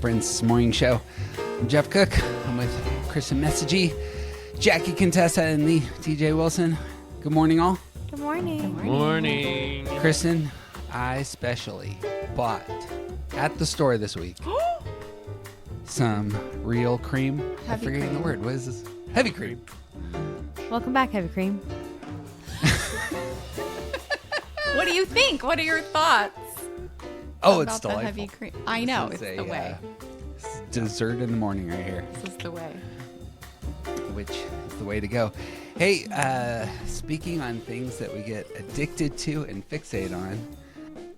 Difference Morning Show. I'm Jeff Cook. I'm with Kristen Messagey, Jackie Contessa, and the TJ Wilson. Good morning, all. Good morning. Good morning. Kristen, I specially bought at the store this week some real cream. I'm forgetting the word. What is this? Heavy cream. Welcome back, Heavy Cream. What do you think? What are your thoughts? Oh, about it's delightful. the heavy cream. I know, it's the way. It's dessert in the morning right here. This is the way. Which is the way to go. Hey, speaking on things that we get addicted to and fixate on,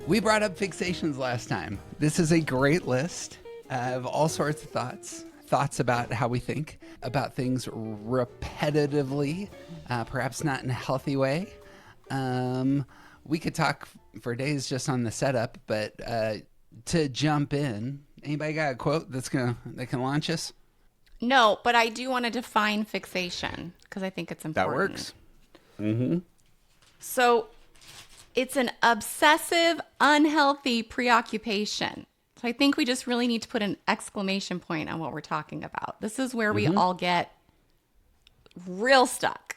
we brought up fixations last time. This is a great list of all sorts of thoughts about how we think about things repetitively, perhaps not in a healthy way. We could talk for days just on the setup, but to jump in, anybody got a quote that can launch us? No, but I do want to define fixation because I think it's important. That works. Mm-hmm. So it's an obsessive, unhealthy preoccupation. So I think we just really need to put an exclamation point on what we're talking about. This is where we all get real stuck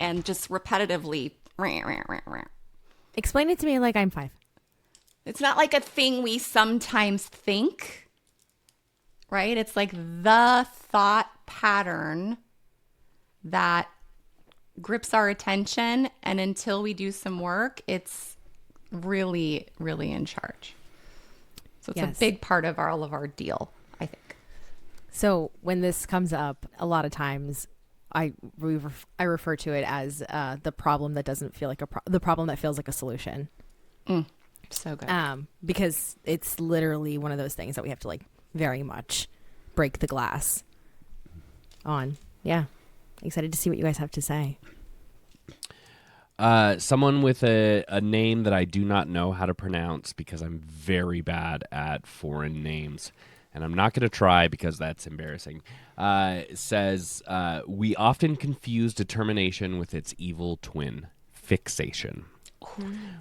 and just repetitively. Explain it to me like I'm 5. It's not like a thing we sometimes think, right? It's like the thought pattern that grips our attention. And until we do some work, it's really, really in charge. So it's a big part of all of our deal, I think. So when this comes up, a lot of times I refer to it as the problem that doesn't feel like the problem that feels like a solution. So good. Because it's literally one of those things that we have to like very much break the glass on. Yeah. Excited to see what you guys have to say. Someone with a name that I do not know how to pronounce because I'm very bad at foreign names. And I'm not going to try because that's embarrassing, says, we often confuse determination with its evil twin, fixation.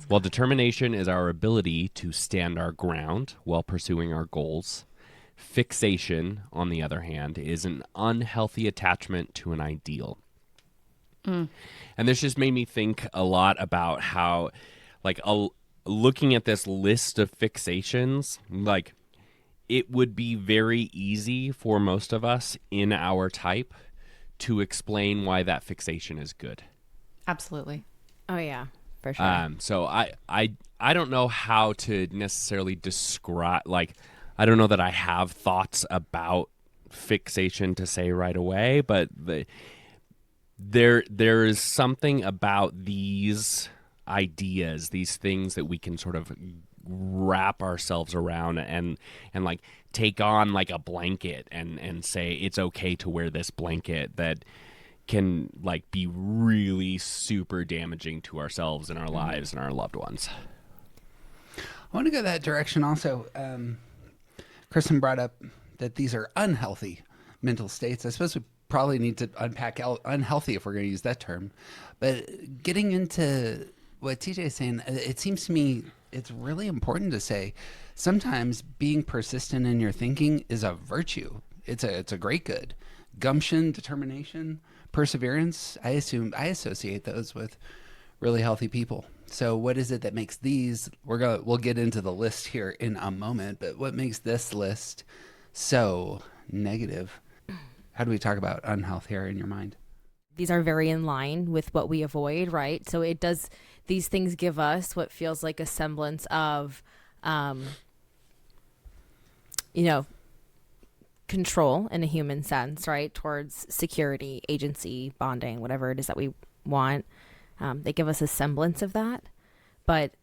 While determination is our ability to stand our ground while pursuing our goals, fixation, on the other hand, is an unhealthy attachment to an ideal. And this just made me think a lot about how, like, looking at this list of fixations, like, it would be very easy for most of us in our type to explain why that fixation is good. Absolutely. Oh, yeah, for sure. So I don't know how to necessarily describe, like, I don't know that I have thoughts about fixation to say right away, but there is something about these ideas, these things that we can sort of wrap ourselves around and like take on like a blanket and say it's okay to wear this blanket that can like be really super damaging to ourselves and our lives and our loved ones. I want to go that direction also. Kristen brought up that these are unhealthy mental states. I suppose we probably need to unpack unhealthy if we're going to use that term. But getting into what TJ is saying, it seems to me it's really important to say sometimes being persistent in your thinking is a virtue. It's a great good. Gumption, determination, perseverance, I associate those with really healthy people. So what is it that makes these, we'll get into the list here in a moment, but what makes this list so negative? How do we talk about unhealth here in your mind? These are very in line with what we avoid, right? So these things give us what feels like a semblance of, control in a human sense, right? Towards security, agency, bonding, whatever it is that we want. They give us a semblance of that, but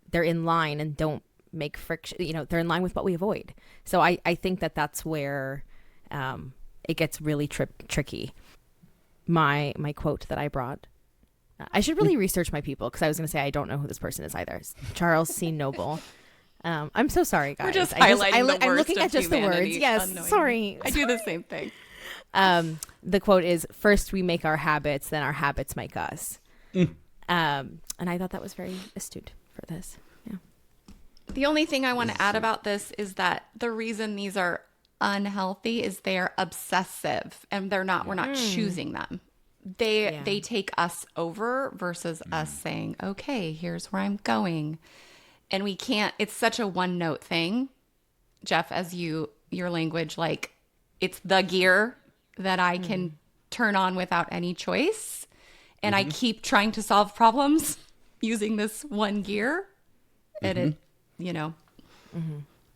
they're in line and don't make friction. They're in line with what we avoid. So I think that's where it gets really tricky. My quote that I brought. I should really research my people because I was going to say I don't know who this person is either. Charles C. Noble. I'm so sorry, guys. We're just highlighting the worst I'm looking of at just the words. Yes, unknowingly. sorry. I do the same thing. The quote is, "First we make our habits, then our habits make us." And I thought that was very astute for this. Yeah. The only thing I want to add about this is that the reason these are unhealthy is they're obsessive, and we're not choosing them. They take us over versus us saying, okay, here's where I'm going. And we can't, it's such a one note thing, Jeff, as your language, like it's the gear that I can turn on without any choice. And I keep trying to solve problems using this one gear. And it,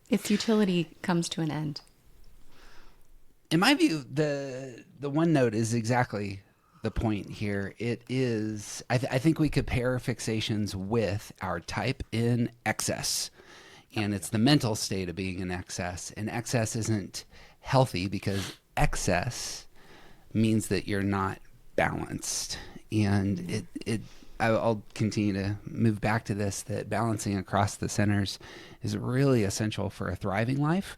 its utility comes to an end. In my view, the one note is exactly the point here. It is, I think we could pair fixations with our type in excess. And it's the mental state of being in excess. And excess isn't healthy because excess means that you're not balanced. And I'll continue to move back to this, that balancing across the centers is really essential for a thriving life.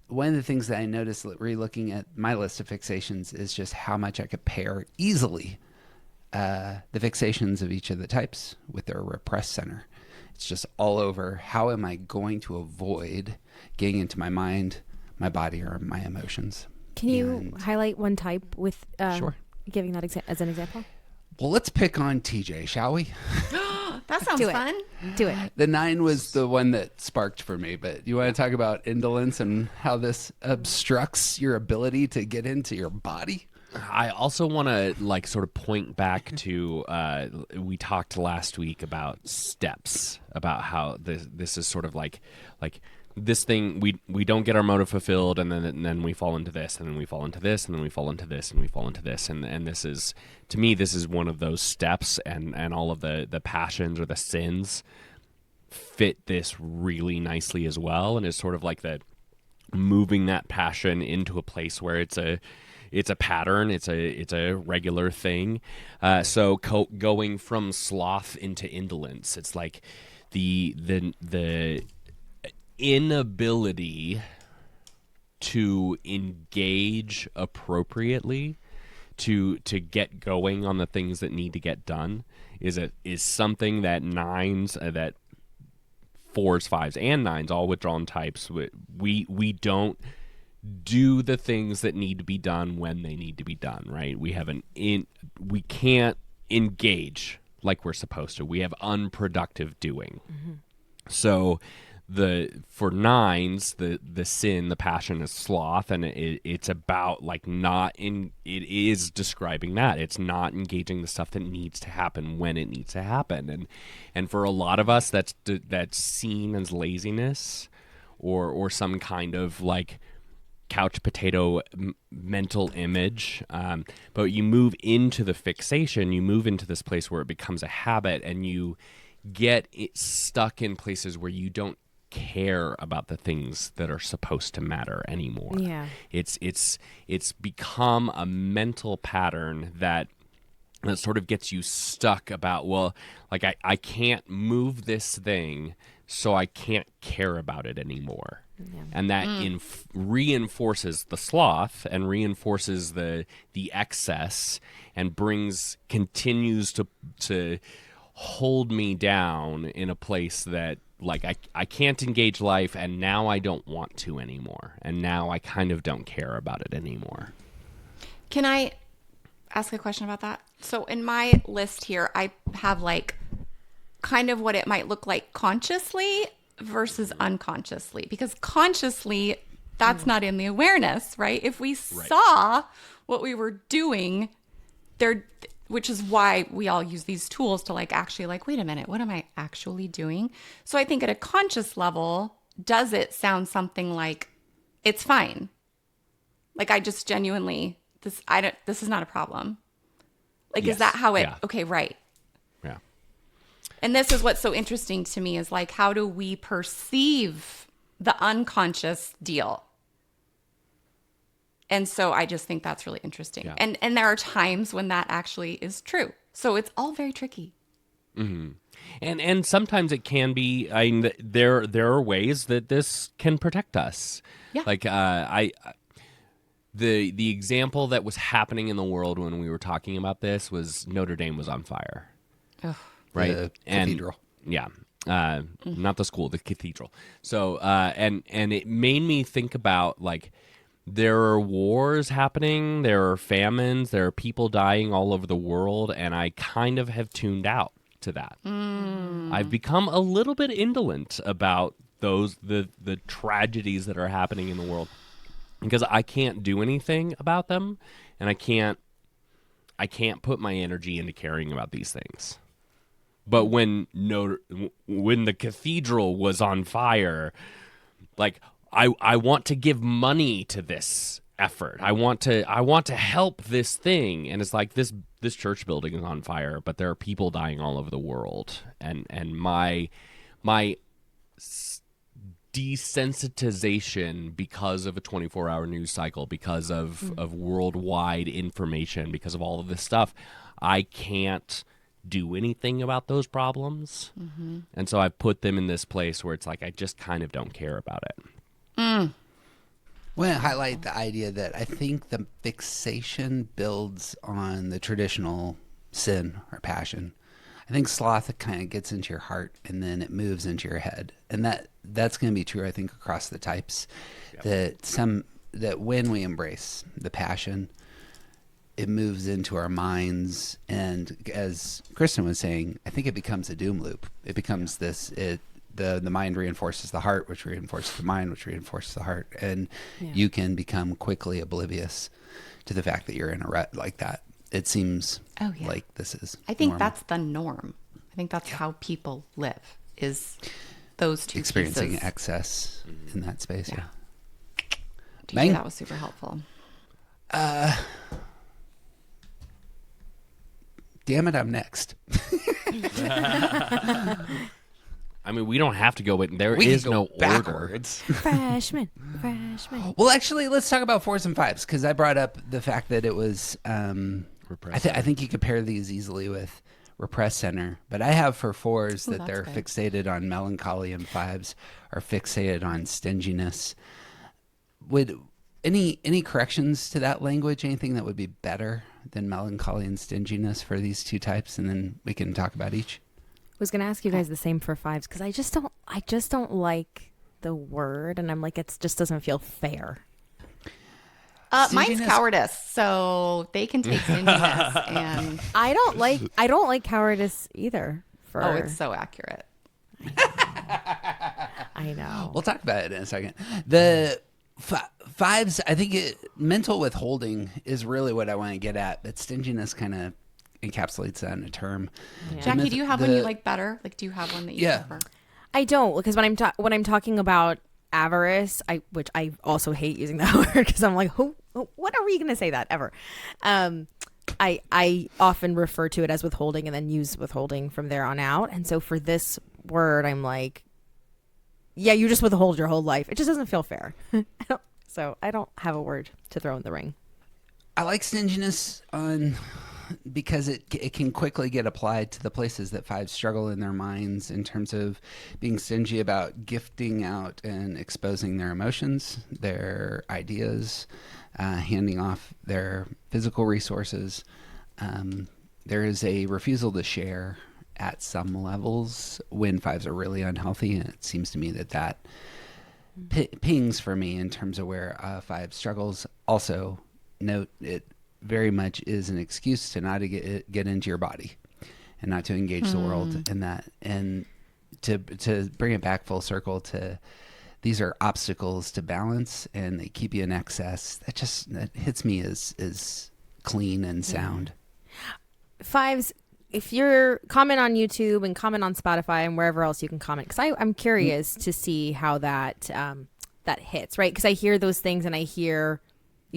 One of the things that I noticed re-looking at my list of fixations is just how much I could pair easily the fixations of each of the types with their repressed center. It's just all over. How am I going to avoid getting into my mind, my body, or my emotions? Can you highlight one type with Sure. giving that as an example? Well, let's pick on TJ, shall we? That sounds Do it. fun. Do it. The 9 was the one that sparked for me, but you want to talk about indolence and how this obstructs your ability to get into your body? I also want to sort of point back to we talked last week about steps, about how this is sort of like this thing, we don't get our motive fulfilled, and then we fall into this, and then we fall into this, and then we fall into this, and we fall into this, and this is, to me, this is one of those steps, and all of the passions or the sins fit this really nicely as well, and it's sort of like that moving that passion into a place where it's a pattern, it's a regular thing. So going from sloth into indolence, it's like the inability to engage appropriately to get going on the things that need to get done is something that 9s, that 4s, 5s, and 9s, all withdrawn types, we don't do the things that need to be done when they need to be done, right? We can't engage like we're supposed to. We have unproductive doing. So for 9s, the sin, the passion is sloth, and it's about it is describing that. It's not engaging the stuff that needs to happen when it needs to happen. And for a lot of us, that's seen as laziness or some kind of couch potato mental image. But you move into the fixation, you move into this place where it becomes a habit, and you get stuck in places where you don't care about the things that are supposed to matter anymore. Yeah. It's become a mental pattern that sort of gets you stuck about, well, I can't move this thing, so I can't care about it anymore. Yeah. And that reinforces the sloth and reinforces the excess and continues to hold me down in a place that I can't engage life, and now I don't want to anymore, and now I kind of don't care about it anymore. Can I ask a question about that? So in my list here, I have kind of what it might look like consciously versus unconsciously, because consciously that's not in the awareness, right? If we saw what we were doing there, which is why we all use these tools to actually wait a minute, what am I actually doing? So I think at a conscious level, does it sound something like it's fine? I just genuinely, this is not a problem. Yes. Is that how it, Yeah. Okay, right. Yeah. And this is what's so interesting to me is how do we perceive the unconscious deal? And so I just think that's really interesting. Yeah. And there are times when that actually is true. So it's all very tricky. Mm-hmm. And sometimes it can be, there are ways that this can protect us. Yeah. The example that was happening in the world when we were talking about this was Notre Dame was on fire. Ugh. Right? The And cathedral. Yeah. Not the school, the cathedral. So, and it made me think about, like, there are wars happening, there are famines, there are people dying all over the world, and I kind of have tuned out to that. I've become a little bit indolent about the tragedies that are happening in the world, because I can't do anything about them, and I can't put my energy into caring about these things. But when the cathedral was on fire, like, I want to give money to this effort. I want to help this thing, and it's like this church building is on fire, but there are people dying all over the world, and my desensitization because of a 24-hour news cycle, because of worldwide information, because of all of this stuff, I can't do anything about those problems. And so I've put them in this place where it's like I just kind of don't care about it. I want to highlight the idea that I think the fixation builds on the traditional sin or passion. I think sloth kind of gets into your heart and then it moves into your head, and that's going to be true, I think, across the types. Yep. That when we embrace the passion, it moves into our minds, and as Kristen was saying, I think it becomes a doom loop. It becomes the mind reinforces the heart, which reinforces the mind, which reinforces the heart, and you can become quickly oblivious to the fact that you're in a rut like that. It seems like this is I think normal. that's the norm. I think that's how people live, is those two experiencing pieces. excess in that space. Yeah. TJ, that was super helpful. Damn it, I'm next. I mean, we don't have to go, but there We is can go no backwards. Freshman. Well, actually, let's talk about 4s and 5s, because I brought up the fact that it was. I think you could pair these easily with repressed center, but I have for 4s that they're good. fixated on melancholy, and 5s are fixated on stinginess. Would any corrections to that language? Anything that would be better than melancholy and stinginess for these two types, and then we can talk about each. I was gonna ask you guys the same for 5s, because I just don't like the word, and I'm like, it just doesn't feel fair. Mine's Stinginess? cowardice, so they can take stinginess and I don't like cowardice either. it's so accurate. I know. We'll talk about it in a second. The 5s, I think mental withholding is really what I want to get at, but stinginess kind of encapsulates that in a term. Yeah. Jackie, do you have one you like better? Like, do you have one that you prefer? I don't, because when I'm talking about avarice, which I also hate using that word, because I'm like, what are we going to say that ever? I often refer to it as withholding and then use withholding from there on out. And so for this word, I'm like, yeah, you just withhold your whole life. It just doesn't feel fair. So I don't have a word to throw in the ring. I like stinginess because it can quickly get applied to the places that 5s struggle in their minds, in terms of being stingy about gifting out and exposing their emotions, their ideas, handing off their physical resources. There is a refusal to share at some levels when 5s are really unhealthy, and it seems to me that pings for me in terms of where 5 struggles. Also, note it very much is an excuse to not to get into your body and not to engage the world in that, and to bring it back full circle to these are obstacles to balance, and they keep you in excess. That hits me as clean and sound. 5s, if you're comment on YouTube and comment on Spotify and wherever else you can comment, because I'm curious to see how that hits, right? Because I hear those things, and I hear,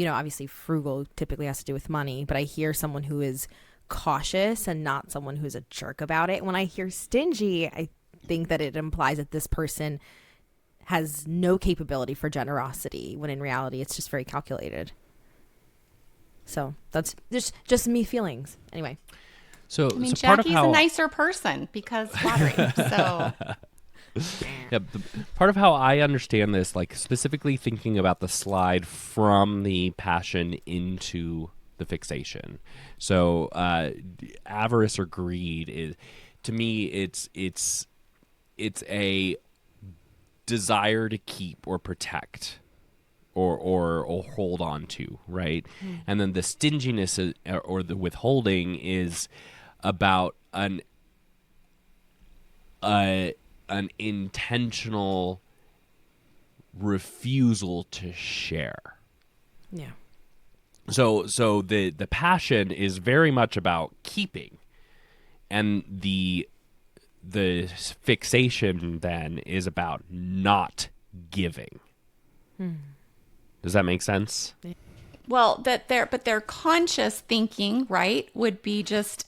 obviously frugal typically has to do with money, but I hear someone who is cautious and not someone who's a jerk about it. When I hear stingy, I think that it implies that this person has no capability for generosity, when in reality it's just very calculated. So that's just me feelings. Anyway. So, I mean, so part of Jackie's how a nicer person because flattery. So part of how I understand this, like specifically thinking about the slide from the passion into the fixation. So avarice or greed is, to me, it's it's a desire to keep or protect or hold on to, right? And then the stinginess or the withholding is about an intentional refusal to share. Yeah. So the passion is very much about keeping, and the fixation then is about not giving. Does that make sense? Well, but their conscious thinking, right, would be just,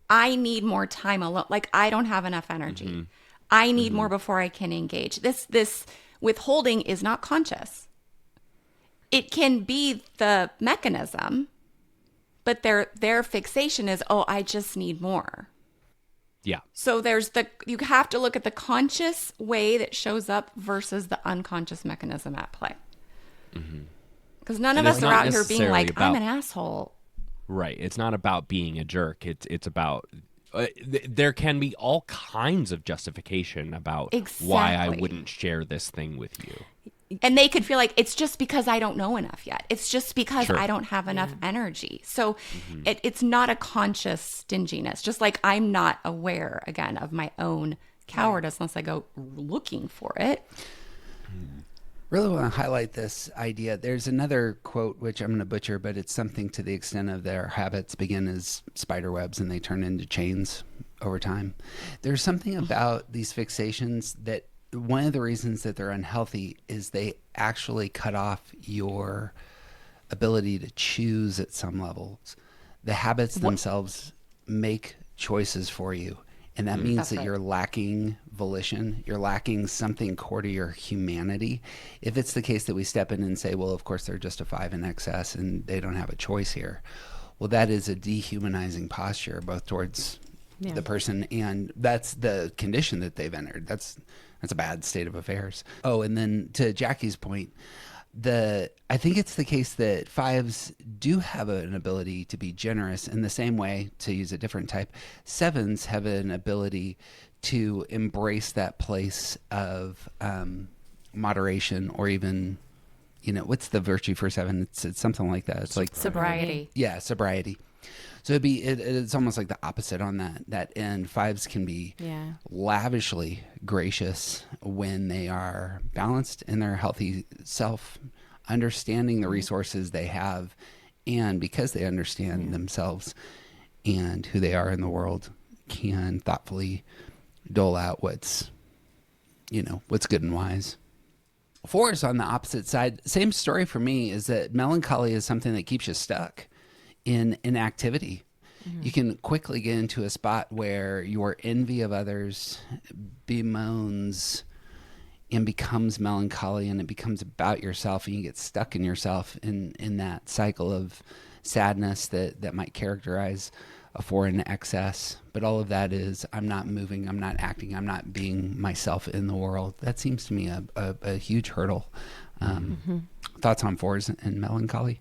I need more time alone. Like, I don't have enough energy. I need more before I can engage. This withholding is not conscious. It can be the mechanism, but their fixation is, oh, I just need more. Yeah. So you have to look at the conscious way that shows up versus the unconscious mechanism at play. Because none of And it's us are not out here being necessarily like, I'm about- an asshole. Right. It's not about being a jerk. It's about there can be all kinds of justification about why I Exactly. wouldn't share this thing with you. And they could feel like it's just because I don't know enough yet. It's just because Sure. I don't have enough energy. So it's not a conscious stinginess. Just like I'm not aware, again, of my own cowardice unless I go looking for it. Really want to highlight this idea. There's another quote, which I'm going to butcher, but it's something to the extent of their habits begin as spider webs and they turn into chains over time. There's something about these fixations that one of the reasons that they're unhealthy is they actually cut off your ability to choose at some levels. The habits themselves make choices for you. And that means That's that right. you're lacking volition. You're lacking something core to your humanity. If it's the case that we step in and say, well, of course, they're just a 5 in excess and they don't have a choice here. Well, that is a dehumanizing posture, both towards the person, and that's the condition that they've entered. That's a bad state of affairs. Oh, and then to Jackie's point, I think it's the case that 5s do have an ability to be generous in the same way, to use a different type. 7s have an ability to embrace that place of moderation, or even, what's the virtue for 7? It's something like that. It's like Sobriety. yeah, sobriety. So it's almost like the opposite on that end. 5s can be lavishly gracious when they are balanced in their healthy self, understanding the resources they have, and because they understand themselves and who they are in the world, can thoughtfully dole out what's good and wise. 4s on the opposite side, same story for me, is that melancholy is something that keeps you stuck in inactivity. You can quickly get into a spot where your envy of others bemoans and becomes melancholy, and it becomes about yourself, and you get stuck in yourself in that cycle of sadness that might characterize a 4 in excess. But all of that is, I'm not moving, I'm not acting, I'm not being myself in the world. That seems to me a huge hurdle. Thoughts on 4s and melancholy?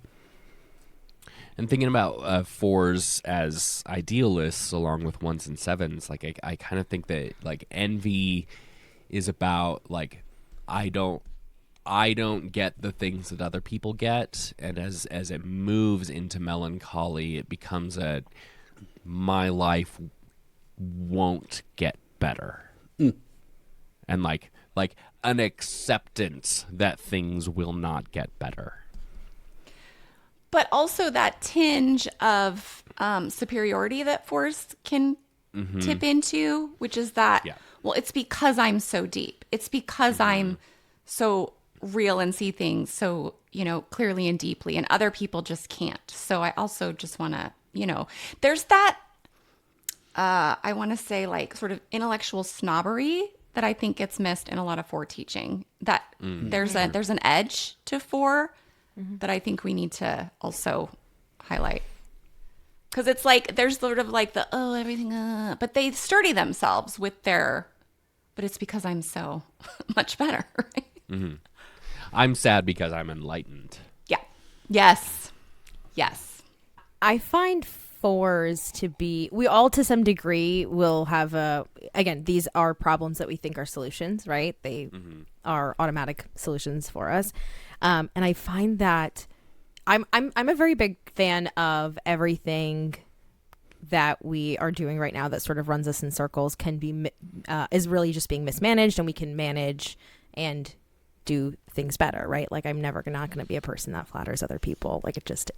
And thinking about 4s as idealists along with 1s and 7s, like I kind of think that like envy is about like I don't get the things that other people get, and as it moves into melancholy, it becomes my life won't get better, and like an acceptance that things will not get better. But also that tinge of superiority that 4s can tip into, which is that, well, it's because I'm so deep. It's because I'm so real and see things so, clearly and deeply, and other people just can't. So I also just want to, there's that, I want to say, like, sort of intellectual snobbery that I think gets missed in a lot of 4 teaching. That there's an edge to 4 that I think we need to also highlight. Because it's like, there's sort of like the, everything, but they sturdy themselves with but it's because I'm so much better, right? I'm sad because I'm enlightened. Yeah. Yes. I find fours to be, we all to some degree will have again, these are problems that we think are solutions, right? They are automatic solutions for us. And I find that I'm a very big fan of everything that we are doing right now that sort of runs us in circles is really just being mismanaged, and we can manage and do things better, right? Like, I'm not going to be a person that flatters other people. Like, it just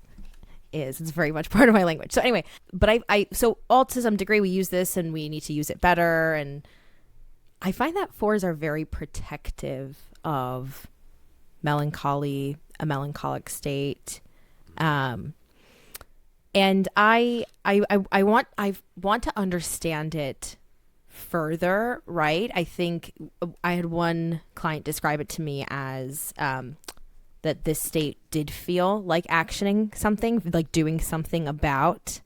is. It's very much part of my language. So anyway, but so all to some degree we use this and we need to use it better. And I find that fours are very protective of melancholy, a melancholic state. And I want to understand it further, right? I think I had one client describe it to me as that this state did feel like actioning something, like doing something about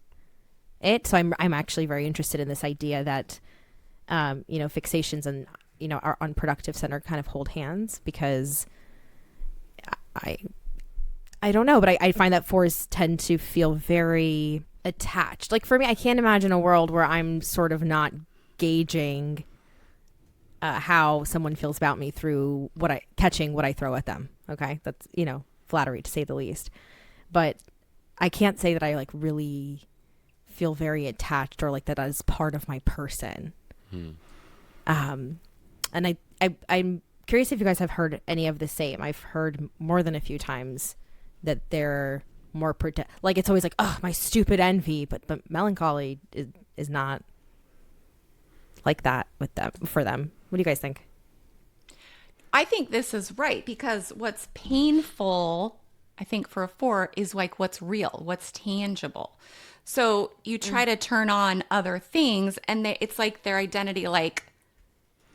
it. So I'm actually very interested in this idea that fixations and our unproductive center kind of hold hands, because I don't know, but I find that fours tend to feel very attached. Like, for me, I can't imagine a world where I'm sort of not gauging how someone feels about me through catching what I throw at them. Okay. That's, flattery to say the least, but I can't say that I like really feel very attached or like that as part of my person. And I'm curious if you guys have heard any of the same. I've heard more than a few times that they're more like, it's always like, oh, my stupid envy, but melancholy is not like that for them. What do you guys think? I think this is right, because what's painful, I think, for a four is like what's real, what's tangible. So you try to turn on other things and it's like their identity like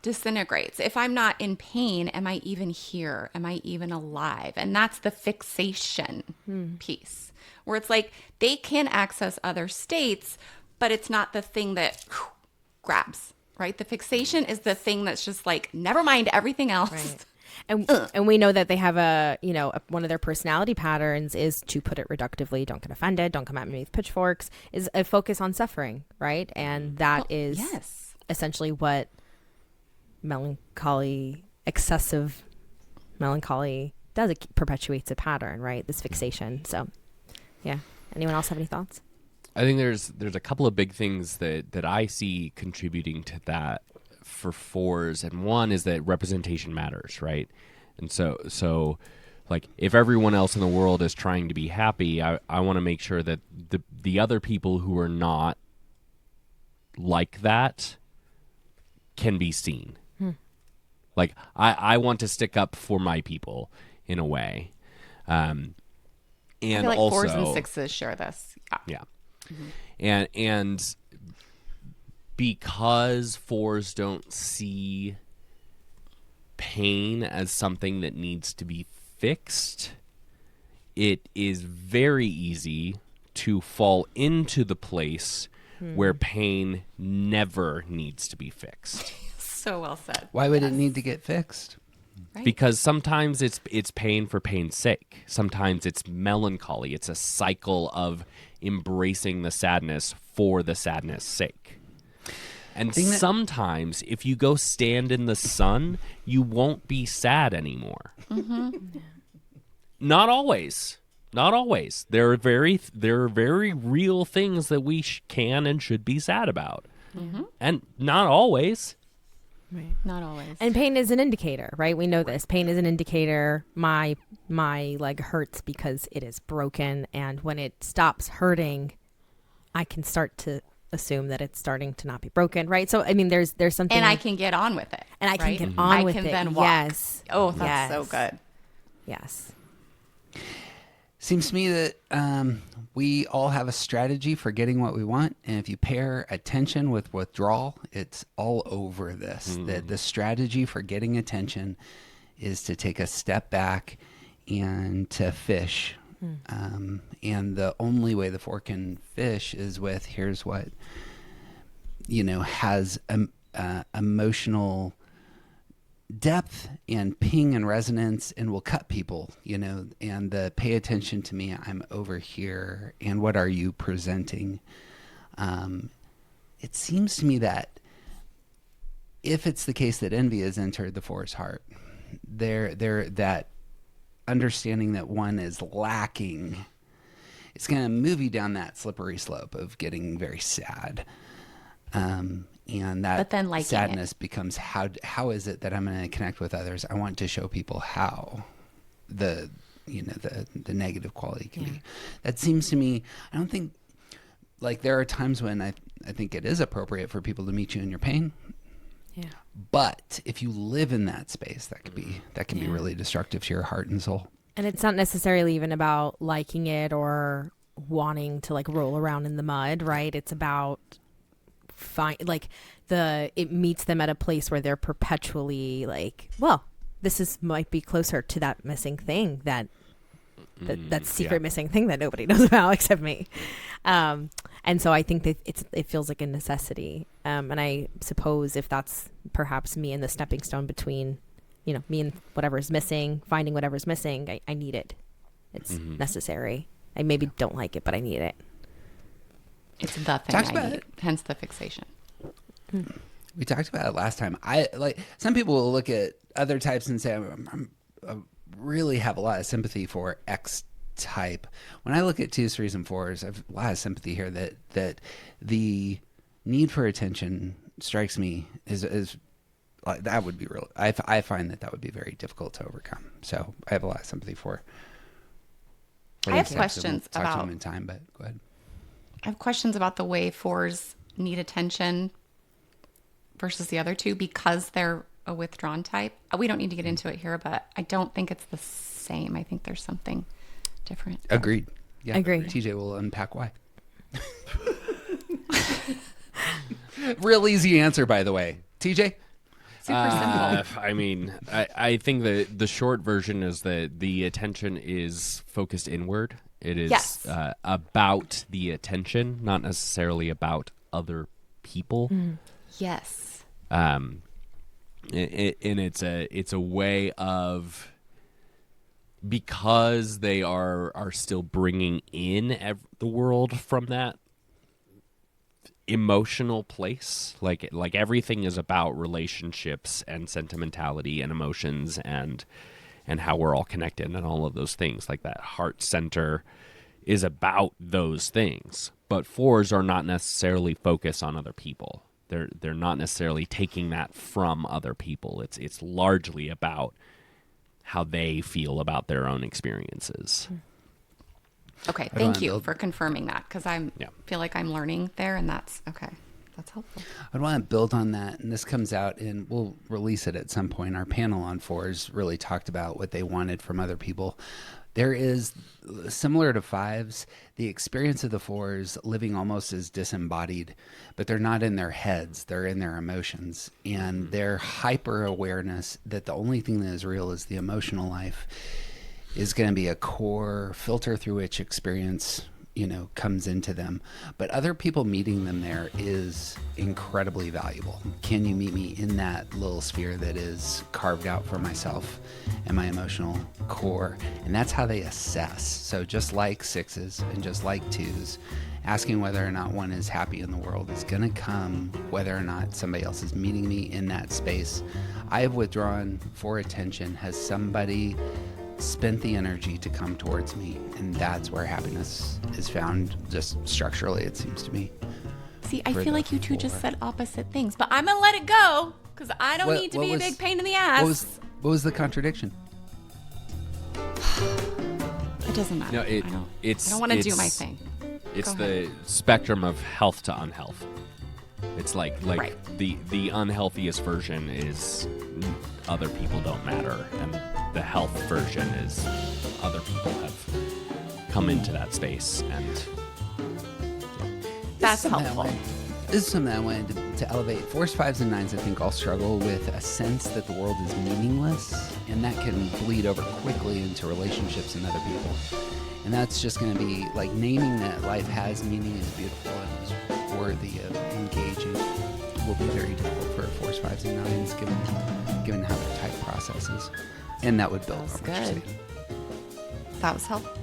disintegrates. If I'm not in pain, am I even here? Am I even alive? And that's the fixation piece, where it's like they can access other states, but it's not the thing that grabs, right? The fixation is the thing that's just like, never mind everything else. Right. And we know that they have one of their personality patterns is, to put it reductively, don't get offended, don't come at me with pitchforks, is a focus on suffering, right? And that is essentially what excessive melancholy does. It perpetuates a pattern, right? This fixation. So yeah. Anyone else have any thoughts? I think there's a couple of big things that I see contributing to that for fours, and one is that representation matters, right? And so like, if everyone else in the world is trying to be happy, I want to make sure that the other people who are not like that can be seen. Like, I want to stick up for my people in a way. And I feel like also, fours and sixes share this. Yeah. And because fours don't see pain as something that needs to be fixed, it is very easy to fall into the place where pain never needs to be fixed. So well said. Why would it need to get fixed? Right. Because sometimes it's pain for pain's sake. Sometimes it's melancholy. It's a cycle of embracing the sadness for the sadness' sake. And sometimes if you go stand in the sun, you won't be sad anymore. Not always. Not always. There are very real things that we can and should be sad about. And not always. Right. Not always. And pain is an indicator, right? We know this. Pain is an indicator. My leg hurts because it is broken, and when it stops hurting, I can start to assume that it's starting to not be broken, right? So I mean, there's something, and I can get on with it, and I can get on with it. I can then walk. Yes. Oh, that's so good. Yes. Seems to me that we all have a strategy for getting what we want, and if you pair attention with withdrawal, it's all over this. The strategy for getting attention is to take a step back and to fish. And the only way the four can fish is with, here's what, has emotional depth and ping and resonance, and will cut people, and the pay attention to me, I'm over here, and what are you presenting? It seems to me that if it's the case that envy has entered the four's heart, there that understanding that one is lacking, it's going to move you down that slippery slope of getting very sad. And that But then liking sadness becomes how is it that I'm going to connect with others? I want to show people how the negative quality can be. That seems to me, I don't think, like, there are times when I think it is appropriate for people to meet you in your pain. Yeah. But if you live in that space, that can be really destructive to your heart and soul. And it's not necessarily even about liking it or wanting to like roll around in the mud, right? It's about it meets them at a place where they're perpetually like, well, might be closer to that missing thing that secret missing thing that nobody knows about except me. And so I think that it feels like a necessity. And I suppose if that's perhaps me and the stepping stone between, me and whatever's missing, finding whatever's missing, I need it. It's necessary. I maybe don't like it, but I need it. It's the thing I need, hence the fixation. We talked about it last time. Some people will look at other types and say, I really have a lot of sympathy for X type. When I look at 2s, 3s, and 4s, I have a lot of sympathy here that the need for attention strikes me is that would be real. I find that would be very difficult to overcome. So I have a lot of sympathy for. I have questions talk to about them in time, but go ahead. I have questions about the way 4s need attention versus the other two because they're a withdrawn type. We don't need to get into it here, but I don't think it's the same. I think there's something different. Agreed. Yeah. Agreed. TJ will unpack why. Real easy answer, by the way. TJ? Super simple. I mean, I think the short version is that the attention is focused inward. It is about the attention, not necessarily about other people. Yes. And it's a way of, because they are still bringing in the world from that emotional place, like everything is about relationships and sentimentality and emotions and how we're all connected and all of those things. Like that heart center is about those things, but 4s are not necessarily focused on other people. They're not necessarily taking that from other people. It's largely about how they feel about their own experiences. Okay, thank you for confirming that because I feel like I'm learning there, and that's okay. That's helpful. I'd want to build on that, and this comes out, and we'll release it at some point. Our panel on 4s really talked about what they wanted from other people. There is, similar to 5s, the experience of the 4s living almost as disembodied, but they're not in their heads, they're in their emotions. And their hyper-awareness that the only thing that is real is the emotional life is going to be a core filter through which experience, comes into them. But other people meeting them there is incredibly valuable. Can you meet me in that little sphere that is carved out for myself and my emotional core? And that's how they assess. So just like 6s and just like 2s, asking whether or not one is happy in the world is going to come whether or not somebody else is meeting me in that space. I have withdrawn for attention. Has somebody spent the energy to come towards me? And that's where happiness is found, just structurally, it seems to me. See, I feel like you two just said opposite things, but I'm going to let it go because I don't need to be a big pain in the ass. What was the contradiction? It doesn't matter. No, I don't want to do my thing. It's the spectrum of health to unhealth. It's like right. the unhealthiest version is other people don't matter, and the health version is other people have come into that space, and that's helpful. This is something I wanted to elevate. 4s, 5s, and 9s, I think, all struggle with a sense that the world is meaningless, and that can bleed over quickly into relationships and other people. And that's just going to be like naming that life has meaning is beautiful and is worthy of engaging will be very difficult for 4s, 5s, and 9s given given how the type processes. And that would build That's on what you're good. saying. That was helpful.